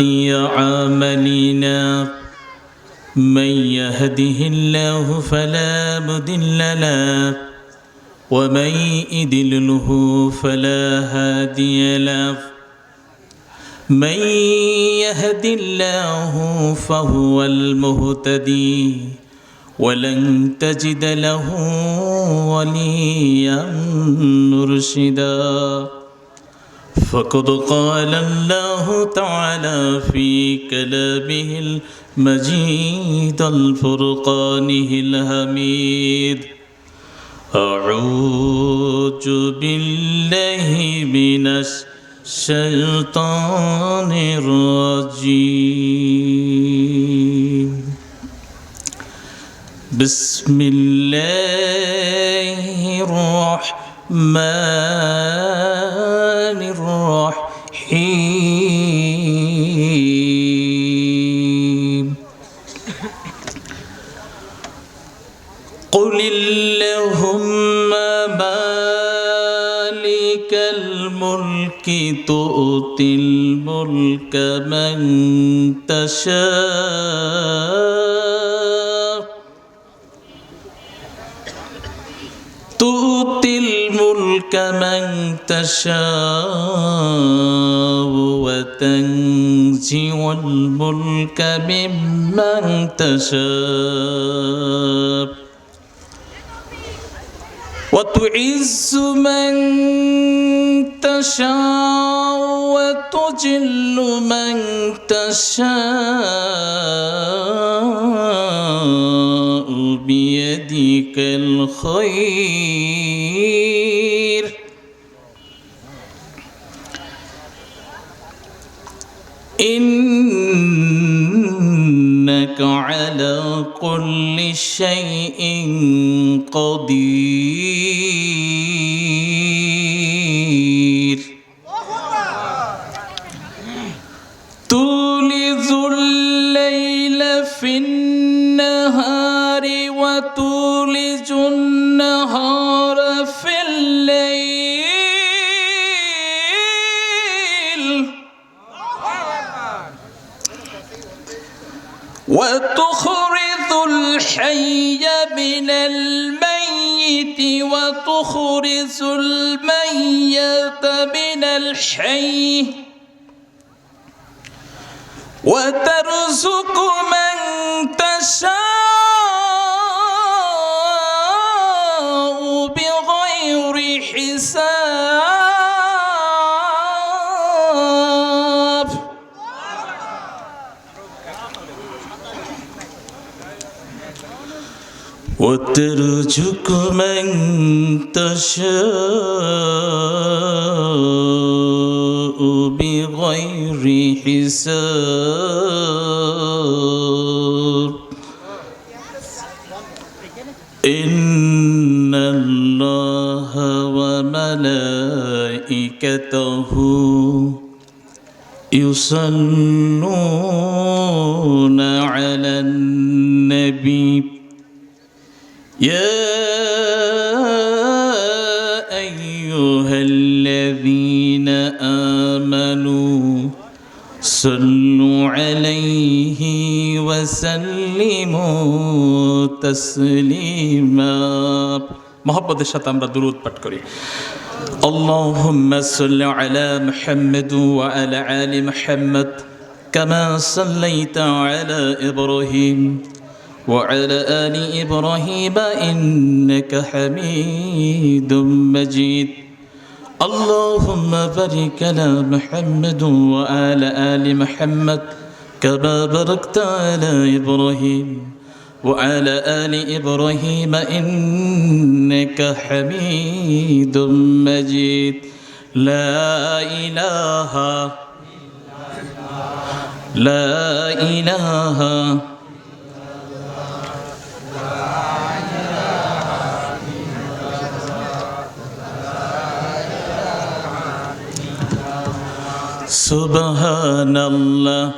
أعمالنا من يهده الله فلا مضل له ومن يضلله فلا هادي له من يهد الله فهو المهتدي ولن تجد له وليا مرشدا فقد قال الله تعالى في كلامه المجيد الفرقانه الحميد أعوذ بالله من الشيطان الرجيم بسم الله الرحمن الرحيم قل اللهم مالك الملك تؤتي الملك من تشاء تؤتي الملك من تشاء وتنزع الملك ممن تشاء وتعز من تشاء وتذل من تشاء بيدك الخير إنك على كل شيء قدير تولج الليل في النهار وتولج النهار في الليل وتخرج الحي من الميت وتخرج الميت من الحي وترزق من تشاء بغير حساب وترزق من تشاء بغير حساب إن الله وملائكته يصلون على النبي يا أيها الذين آمنوا صلوا عليه وسلموا تسليما محبت الشاطئ আমরা দুরূদ পাঠ করি اللهم صل على محمد وعلى آل محمد كما صليت على إبراهيم وعلى آل إبراهيم إنك حميد مجيد اللهم بارك على محمد وعلى آل محمد كما باركت على إبراهيم وعلى آل إبراهيم إنك حميد مجيد لا إله لا إله سبحان الله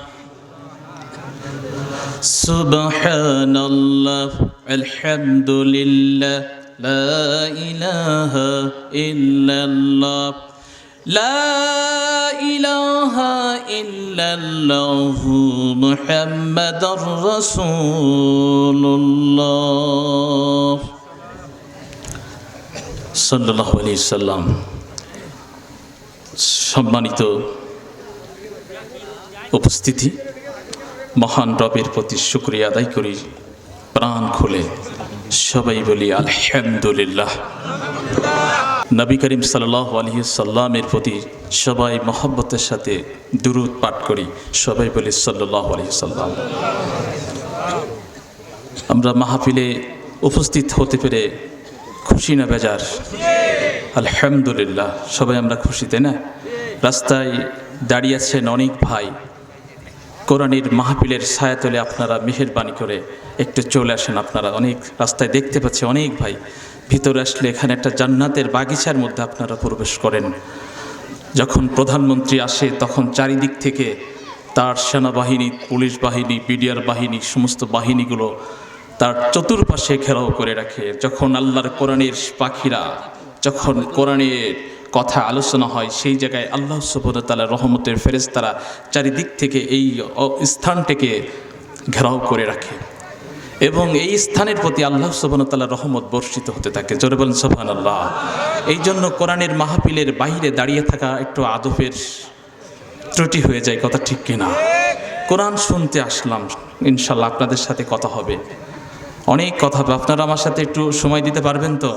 سبحان الله الحمد لله لا إله إلا الله লা ইলাহা ইল্লাল্লাহু মুহাম্মাদুর রাসূলুল্লাহ সাল্লাল্লাহু আলাইহি সাল্লাম। সম্মানিত উপস্থিতি, মহান রবের প্রতি শুকরিয়া আদায় করি প্রাণ খুলে, সবাই বলি আলহামদুলিল্লাহ। নবী করিম সাল্লাল্লাহু আলাইহি সাল্লামের প্রতি সবাই মহব্বতের সাথে দুরূদ পাঠ করি, সবাই বলি সাল্লাল্লাহু আলাইহি সাল্লাম। আমরা মাহফিলে উপস্থিত হতে পেরে খুশি না বেজার? আলহামদুলিল্লাহ, সবাই আমরা খুশি, তাই না? রাস্তায় দাঁড়িয়ে আছেন অনেক ভাই, কোরআনের মাহফিলের ছায়াতলে আপনারা মেহেরবানি করে একটু চলে আসেন। আপনারা অনেক রাস্তায় দেখতে পাচ্ছি অনেক ভাই, ভিতরে আসলে এখানে একটা জান্নাতের বাগিচার মধ্যে আপনারা প্রবেশ করেন। যখন প্রধানমন্ত্রী আসে তখন চারিদিক থেকে তার সেনাবাহিনী, পুলিশ বাহিনী, বিডিআর বাহিনী, সমস্ত বাহিনীগুলো তার চতুর্পাশে ঘেরাও করে রাখে। যখন আল্লাহর কোরআনের পাখিরা, যখন কোরআনের কথা আলোচনা হয়, সেই জায়গায় আল্লাহ সুবহানাহু ওয়া তাআলার রহমতের ফেরেশতারা চারিদিক থেকে এই স্থানটিকে ঘেরাও করে রাখে এবং এই স্থানের প্রতি আল্লাহ সুবহানাহু ওয়া তাআলার রহমত বর্ষিত হতে থাকে। জোরে বলেন সুবহানাল্লাহ। এই জন্য কোরআনের মাহফিলের বাইরে দাঁড়িয়ে থাকা একটু আদবের ত্রুটি হয়ে যায়, কথা ঠিক কিনা? কোরআন শুনতে আসলাম, ইনশাল্লাহ আপনাদের সাথে কথা হবে, অনেক কথা হবে। আপনারা আমার সাথে একটু সময় দিতে পারবেন তো?